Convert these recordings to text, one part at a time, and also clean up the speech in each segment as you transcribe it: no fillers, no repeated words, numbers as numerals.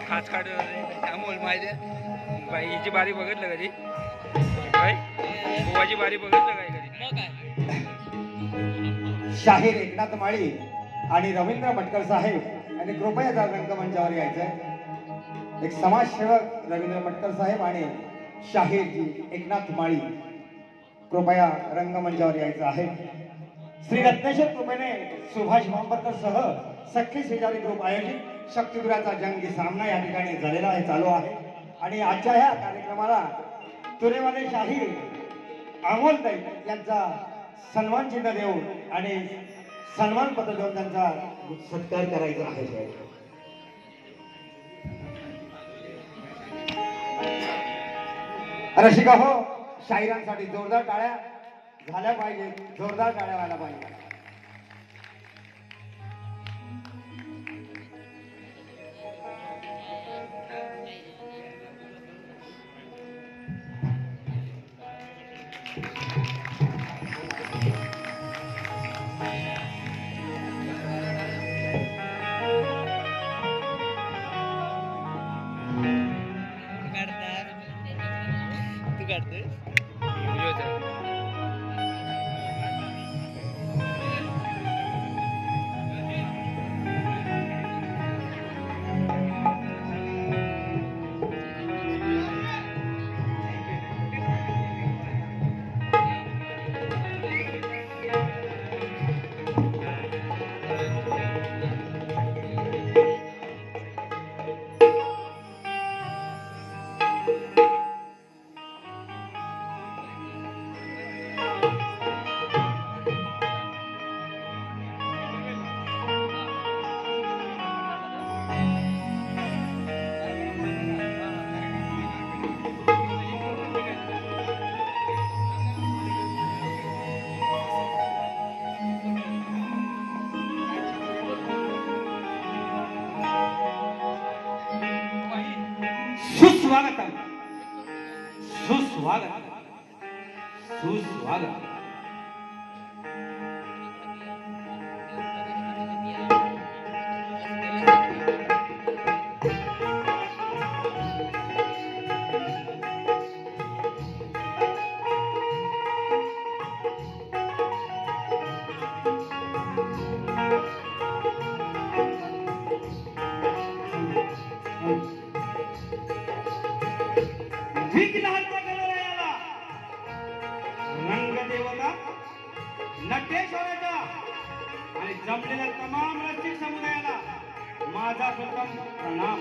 खाच काढ अमोल माहिती आहे बाई हिची बारी बघितलं कधी बाई गोवाची बारी बघितलं काय कधी मग काय शाहीर एकनाथ माळी आणि रवींद्र भटकर साहेब यांनी कृपया रंगमंचावर यायचंय। एक समाजसेवक रवींद्र भटकर साहेब आणि शाहीर जी एकनाथ माळी कृपया रंगमंचावर यायचं आहे। श्री रत्नेश्वर कृपेने सुभाष मांबरकर सह सखी शेजारी ग्रुप आयोजित शक्तिगुराचा जंगी सामना या ठिकाणी झालेला आहे, चालू आहे। आणि आजच्या ह्या कार्यक्रमाला तुरेवाले शाहीर अमोल ताई यांचा सन्मान चिन्ह देऊन आणि सन्मान पत्र देऊन त्यांचा सत्कार करायचा आहे। रसिका हो, शाहिरांसाठी जोरदार टाळ्या झाल्या पाहिजे, जोरदार टाळ्या व्हायला पाहिजे। तू काढतोय सुस्वागतम, सुस्वागतम, सुस्वागतम। विघ्नांत गणरायाला, रंगदेवता नटेश्वराचा आणि जमलेल्या तमाम रसिक समुदायाला माझा प्रथम प्रणाम।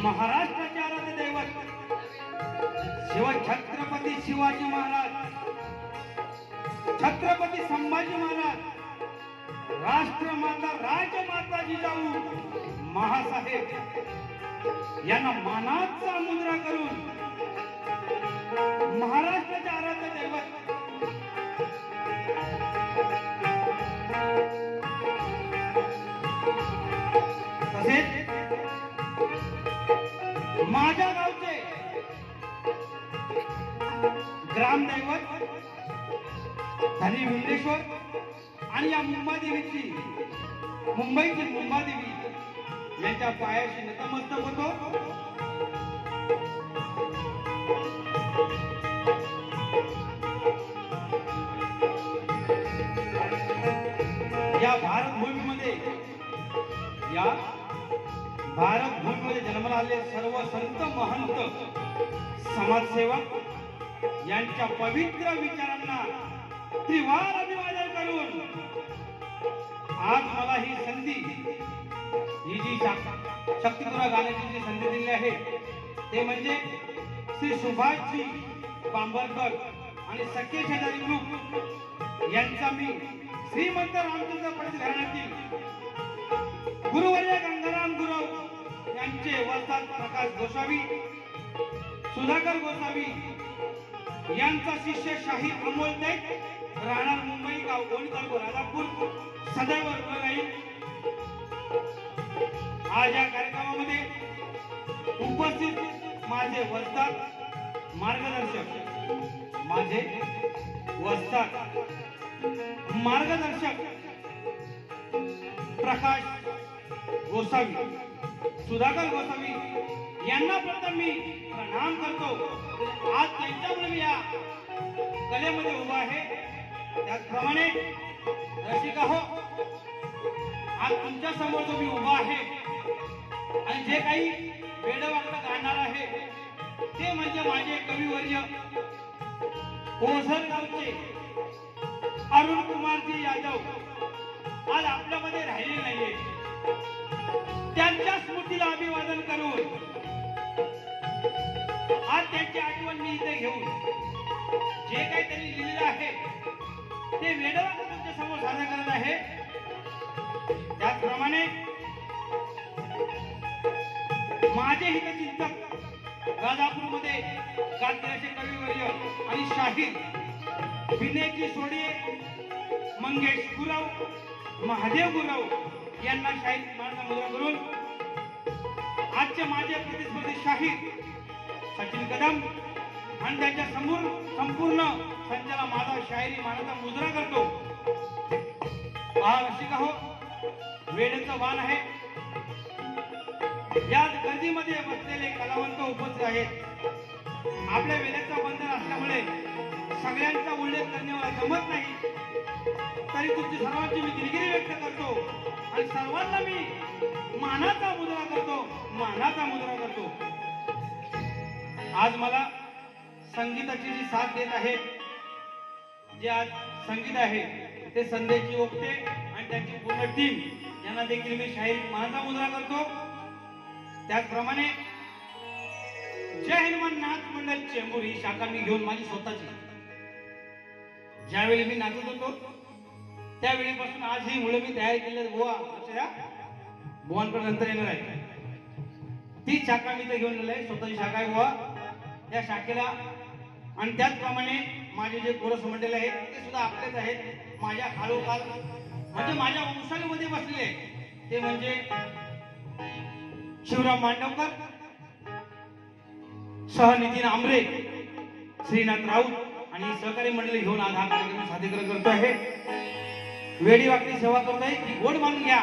महाराष्ट्राचे आराध्य दैवत शिवछत्रपती शिवाजी महाराज, छत्रपती संभाजी महाराज, राष्ट्रमाता राजमाता जिजाऊ महासाहेब यांना मानाचा मुद्रा करून महाराष्ट्राचे आराध्य दैवत तसेच माझ्या गावचे ग्रामदैवत धनी विंदेश्वर आणि या मुंबादेवीची मुंबईची मुंबादेवी यांच्या पायाशी नतमस्तक होतो। या भारतभूमीमध्ये जन्माला आलेले सर्व संत महंत समाजसेवक यांच्या पवित्र विचारांना त्रिवार अभिवादन करून आज मला ही संधी, ही जी शक्तिगुरा गाण्याची जी संधी दिली आहे ते म्हणजे श्री सुभाषजी बांबरकर आणि सखे शेजारी ग्रुप यांचा मी श्रीमंत रामचंद्र पंडित घराण्यातील गुरुवर्य गंगाराम गुरव यांचे वस्ताद प्रकाश गोसावी, सुधाकर गोसावी यांचा शिष्य शाहीर अमोल ताई, राहणार मुंबई, गाव गोंड तालुका राजापूर, सदैव रुग्ण राहील। आज या कार्यक्रमामध्ये उपस्थित माझे वस्ताद मार्गदर्शक, माझे वस्ताद मार्गदर्शक प्रकाश गोसावी, सुधाकर गोसावी यांना प्रथम मी प्रणाम करतो. आज त्यांच्यामुळे मी या कलेमध्ये उभा आहे. त्याचप्रमाणे रसिका हो, आज तुमच्या समोर जो मी उभा आहे आणि जे काही वेडवाकडं गाणार आहे ते म्हणजे माझे कविवर्य ओझर गावचे अरुण कुमारजी यादव आज आपल्यामध्ये राहिले नाहीये. त्यांच्या स्मृतीला अभिवादन करून आज त्यांची आठवण मी इथे घेऊन जे काही त्यांनी लिहिलेलं आहे ते वेडवाकडं तुमच्या समोर सादर करत आहे. त्याचप्रमाणे माझे हितचिंतक राजापूरमध्ये गाजलेले कविवर्य आणि शाहीर विनयजी सोडिये, मंगेश गुरव, महादेव गुरव यांना शाहीर मानाचा मुद्रा करून आजचे माझे प्रतिस्पर्धी शाहीर सचिन कदम आणि त्यांच्या समोर संपूर्ण संचाला माझा शाहिरी मानाचा मुद्रा करतो. रसिका हो, वेळेचं वाण आहे. या गर्दीमध्ये बसलेले कलावंत उपस्थित आहेत. आपल्या वेळेचं बंधन असल्यामुळे सगळ्यांचा उल्लेख करणे मला जमत नाही, तरी तुमची सर्वांची मी दिलगिरी व्यक्त करतो आणि सर्वांना मी मानाचा मुद्रा करतो, मानाचा मुद्रा करतो. आज मला संगीताची जी साथ देत आहे, जे आज संगीत आहे ते संदेशजी ओकते आणि त्यांची पूर्ण टीम यांना देखील मी शाहीर मानाचा मुद्रा करतो. त्याचप्रमाणे जय हनुमान नाथ मंडळ चेंबूर ही शाखा मी घेऊन माझी स्वतःची ज्यावेळी मी नाचत होतो त्यावेळीपासून आज ही मुलं मी तयार केली. बुवांकडे नंतर येणार आहे ती शाखा मी तर घेऊन आहे, स्वतःची शाखा आहे बुवा. या शाखेला आणि त्याचप्रमाणे माझे जे कोरस मंडळ आहेत ते सुद्धा आपलेच आहेत. माझ्या खालोखाल म्हणजे माझ्या वंशालीमध्ये बसलेले ते म्हणजे शिवराम मांडवकर, सह नितीन आमरे, श्रीनाथ राऊत आणि सहकारी मंडळी घेऊन आज हा कार्यक्रम सादरीकरण करतो आहे. वेडी वाकडी सेवा करतो आहे की गोड मानून घ्या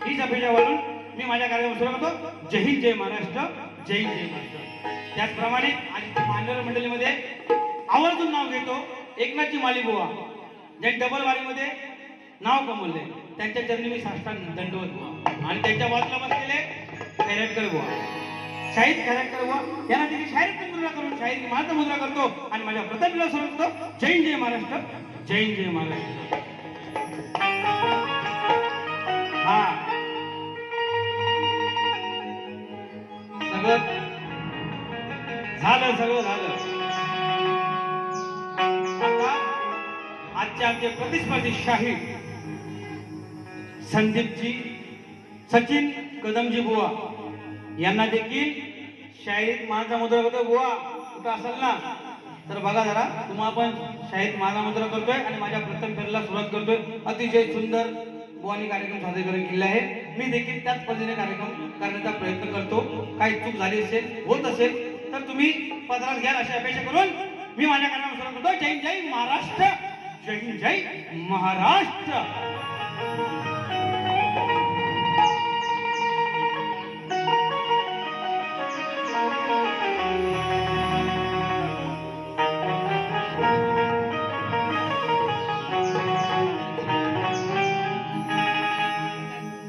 हीच अपेक्षा वाढून मी माझ्या कार्यक्रम सुरू करतो. जय हिंद, जय महाराष्ट्र, जय हिंद, जय महाराष्ट्र. त्याचप्रमाणे आज मान्यवर मंडळीमध्ये आवर्जून नाव घेतो एकनाथजी माली बुवा, ज्यांनी डबल वारीमध्ये नाव कमवले, त्यांच्या चरणी मी साष्टांग दंडवत. आणि त्यांच्या बाजूला बसलेले खैरटकर बुवा, शाहीर खैरटकर बुवा यांना देखील शाहीर मुद्रा करून शाहीर मानाचा मुद्रा करतो आणि माझ्या प्रतिमेला सुरू करतो. जय हिंद, जय महाराष्ट्र, जय हिंद, जय महाराष्ट्र. हा सगळं झालं. आता आजचे आमचे प्रतिस्पर्धी शाहीर संदीपजी सचिन कदमजी बुवा यांना देखील शाहीर मानाचा मुद्रा करतोय. बुवा कुठं असाल ना तर बघा जरा, तुम्हाला पण शाहीर मानाचा मुद्रा करतोय आणि माझ्या प्रथम फेरीला सुरुवात करतोय. अतिशय सुंदर बुवानी कार्यक्रम सादरीकरण केले आहे. मी देखील त्याच पद्धतीने कार्यक्रम करण्याचा प्रयत्न करतो. काही चूक झाली असेल, होत असेल तर तुम्ही पदरात घ्याल अशी अपेक्षा करून मी माझ्या कार्यक्रम सुरू करतो. जय जय महाराष्ट्र, जय जय महाराष्ट्र.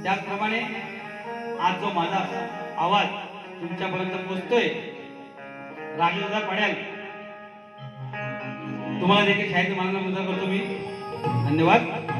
त्याचप्रमाणे आज जो माझा आवाज तुमच्यापर्यंत पोहोचतोय, राजेदादा पड्याल तुम्हाला देखील शाहीर मानाचा मुद्रा करतो मी. धन्यवाद.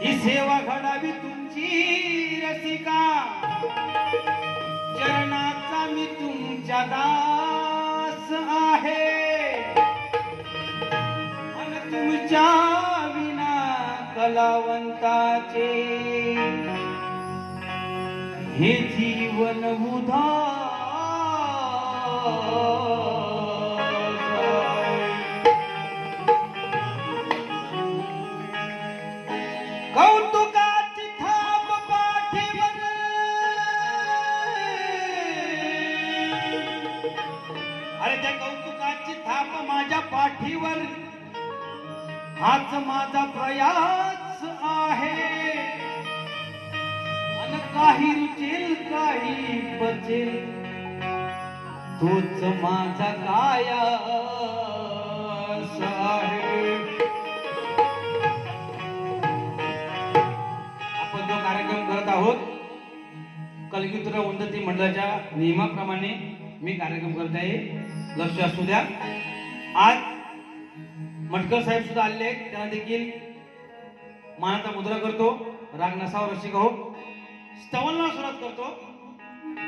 ही सेवा घडावी तुमची रसिका, चरणाचा मी तुमच्या दास आहे, अन तुमच्या विना कलावंताचे हे जीवन उदास आहे. कौतुकाची थाप पाठीवर, अरे त्या कौतुकाची थाप माझ्या पाठीवर, हाच माझा प्रयास आहे, अन काही रुचेल काही बचेल तोच माझा कायास आहे. आपण जो कार्यक्रम करत आहोत कलगीधर उन्नती मंडळाच्या नियमाप्रमाणे मी कार्यक्रम करत आहे, लक्ष असू द्या. आज मटकर साहेब सुद्धा आले आहेत, त्यांना देखील मानाचा मुद्रा करतो. राग नसाव रसिक हो, स्तवनला सुरुवात करतो.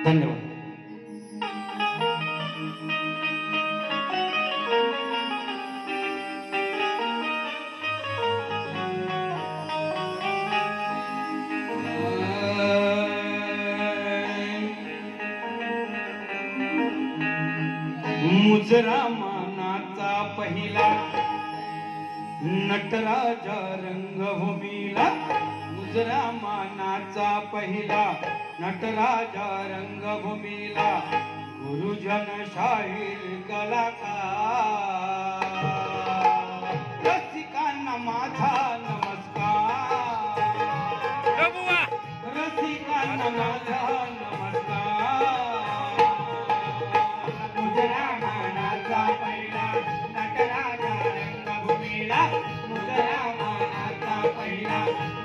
धन्यवाद. मुजरा मानाचा पहिला नटराजा रंगभूमीला, मुजरा मानाचा पहिला नटराजा रंगभूमीला, गुरुजन शाहीर कलाकार, रसिकांना माझा नमस्कार, रसिकांना माझा नमस्कार. मुजरा मानाचा पहिला नटराजा रंगभूमीला, मुजरा मानाचा पहिला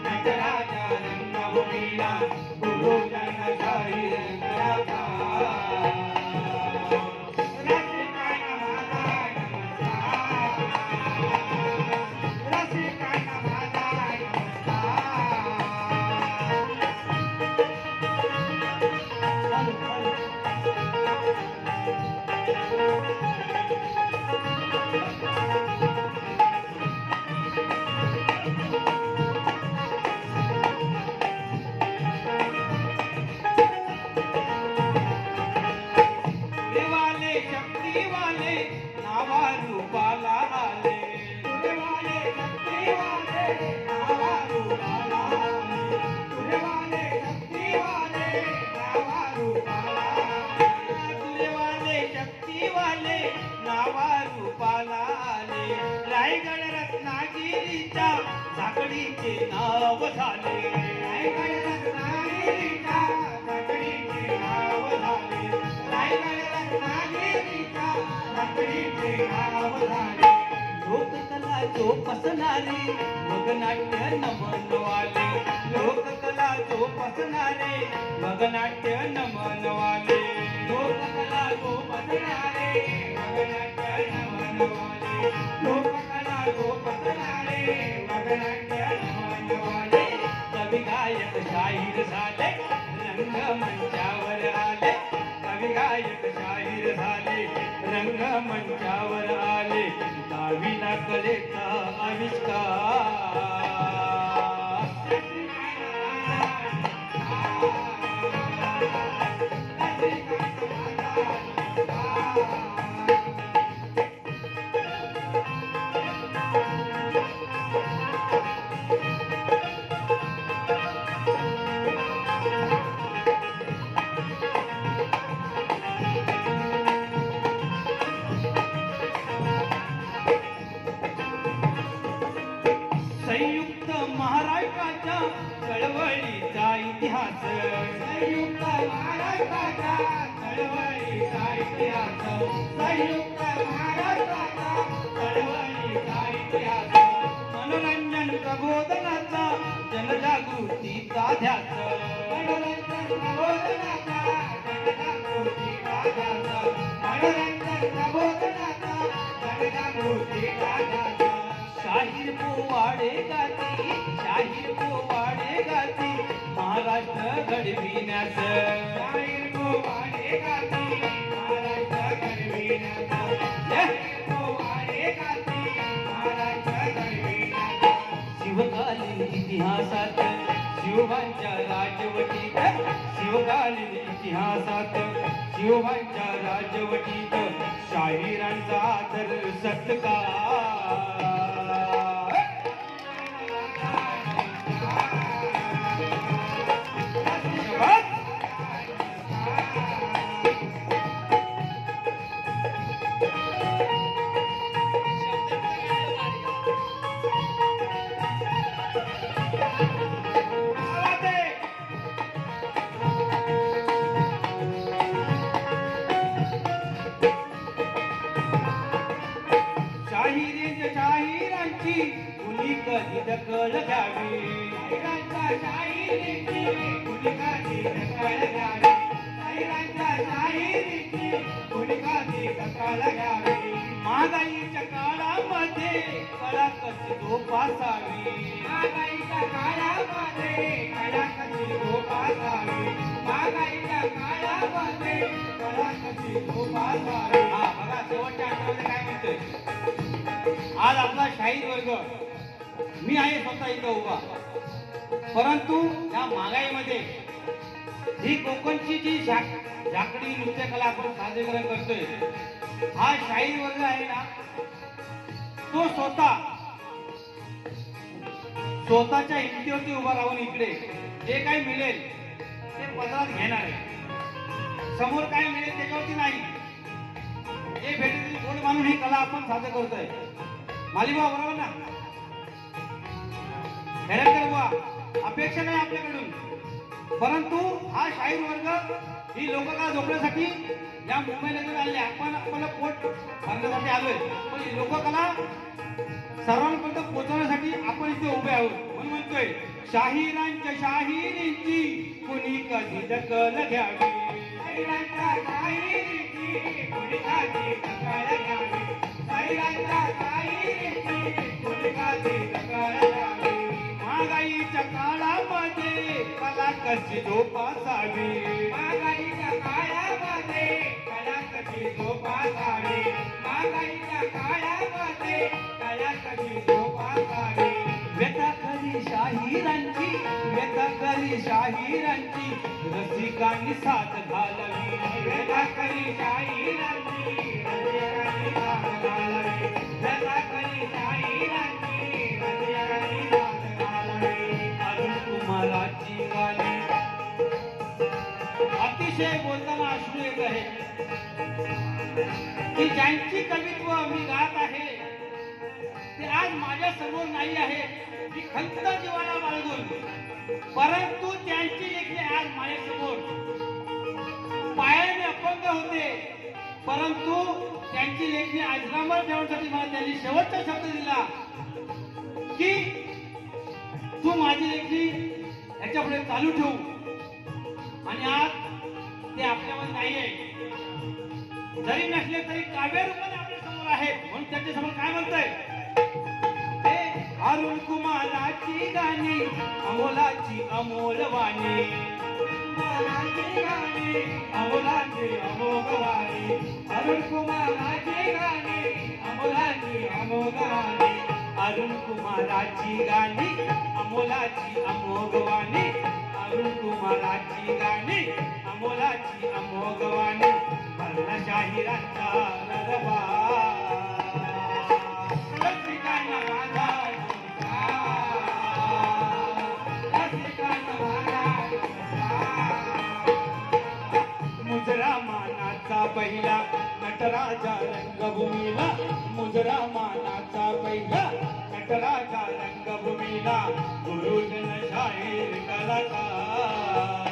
नटराजा रंगभूमीला, गुरुजन शाहीर कलाकार, रसिकांना माझा नमस्कार, रसिकांना माझा नमस्कार. देवाले शक्तीवाले नावा रूपाला आले, देवाले शक्तीवाले नावा रूपाला आले, देवाले शक्तीवाले नावा रूपाला आले, देवाले शक्तीवाले नावा रूपाला आले. रायगड रत्नागिरीच्या झाकडीचे नाव झाले, रायगड रत्नागिरीच्या झाकडीचे नाव झाले, रायगड रत्नागिरीच्या झाकडीचे नाव झाले. लोककला जोपासणारे मग नाट्य नमनवाले, लोककला जोपासणारे मग नाट्य नमनवाले, लोककला जोपासणारे मग नाट्य नमनवाले, लोककला जोपासणारे मग नाट्य नमनवाले. कवी गायक शाहीर झाले रंगमंचावर आले, कवी गायक शाहीर झाले रंगमंचावर आले. दहावीला कलेचा आविष्कार, संयुक्त महाराष्ट्राच्या चळवळीचा इतिहास, संयुक्त महाराष्ट्राच्या चळवळीचा इतिहास, संयुक्त महाराष्ट्राचा चळवळीचा इतिहास. मनोरंजन प्रबोधनाचा जनजागृतीचा ध्यास, मनोरंजन प्रबोधनाचा जनजागृतीचा ध्यास, मनोरंजन प्रबोधनाचा जनजागृतीचा ध्यास. शाहीर पोवाडे गाती महाराष्ट्र घडविण्यास शाहीर पोवाडे गाती महाराष्ट्र घडविण्यास पोवाडे गाती महाराष्ट्र घडविण्यास शिवकालीन इतिहासात शिवबांच्या राजवटीत शिवकालीन इतिहासात शिवबांच्या राजवटीत शाहिरांचा आदर सत्कार शाहिरांची कुणी कधी दखल घ्यावी शाहिरांच्या शाहिरीची कुणी कधी दखल घ्यावी शाहिरांच्या शाहिरीची कुणी कधी दखल घ्यावी महागाईच्या काळामध्ये कला कशी जोपासावी महागाईच्या काळामध्ये कला कशी जोपासावी महागाईच्या काळामध्ये कला कशी जोपासावी हा बघा शेवटच्या आठवड्यात काय म्हणतोय आज आपला शाहीर वर्ग मी आहे स्वतः इथं उभा परंतु या महागाईमध्ये ही कोकणची जी झाकडी नृत्यकला आपण सादरीकरण करतोय हा शाहीर वर्ग आहे ना तो स्वतःच्या हिमतीवरती उभा राहून इकडे जे काही मिळेल ते पदरात घेणार आहे समोर काय मिळेल त्याच्यावरती नाही जे भेटेल गोड मानून ही कला आपण सादर करतोय मालिबा बरोबर ना हेरकर बुवा अपेक्षा नाही आपल्याकडून परंतु हा शाहीर वर्ग ही लोककला जोडण्यासाठी या मुंबईला आले आपण आपल्याला पोट भरण्यासाठी आलोय पण ही लोककला सर्वांपर्यंत पोहोचवण्यासाठी आपण इथे उभे आहोत म्हणून म्हणतोय शाहिरांच्या शाहिरींची कुणी कधी दखल घ्यावी शाहिरांच्या शाहिरींची कुणी कधी दखल घ्यावी शाहिरांच्या शाहिरींची कुणी कधी दखल घ्यावी महागाईच्या काळामध्ये कला कशी जोपासावी महागाईच्या काळामध्ये कला कशी जोपासावी महागाईच्या काळामध्ये कला कशी जोपासावी व्यथाखली शाहिरांची रसिकांनी साथ घालावी व्यथाखली शाहिरांची रसिकांनी साथ घालावी व्यथाखली शाहिरांची रसिकांनी साथ घालावी अरुण कुमाराची गाणी अतिशय बोलताना अश्रू येत आहे की ज्यांची कवित्व मी गात आहे ते आज माझ्या समोर नाही आहे मी खंत जीवाला बाळगून परंतु त्यांची लेखणी आज माझ्या समोर पायाने अपंग होते परंतु त्यांची लेखणी अजरामर ठेवण्यासाठी मला त्यांनी शेवटचा शब्द दिला की तू माझी लेखणी ह्याच्या पुढे चालू ठेवू आणि आज ते आपल्यामध्ये नाहीये जरी नसले तरी काव्य रूपाने आपल्या समोर आहेत म्हणून त्याच्या समोर काय म्हणतंय अरुण कुमाराची गाणी अमोलाची अमोलवाणी अमोलाची अमोघवाणी अरुण कुमाराची गाणी अमोलाची अमोघवाणी अरुण कुमाराची गाणी अमोलाची अमोघवाणी अरुण कुमाराची गाणी अमोलाची अमोघवाणी भरला शाहिरांचा ररबा मुजरा मानाचा पहिला नटराजा रंगभूमीला मुजरा मानाचा पहिला नटराजा रंगभूमीला गुरुजन शाहीर कलाकार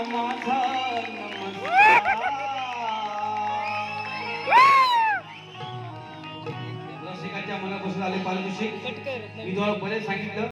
माझा. सगळ्यांच्या मनापासून आले पारितोषिक मी तुम्हाला बरेच सांगितलं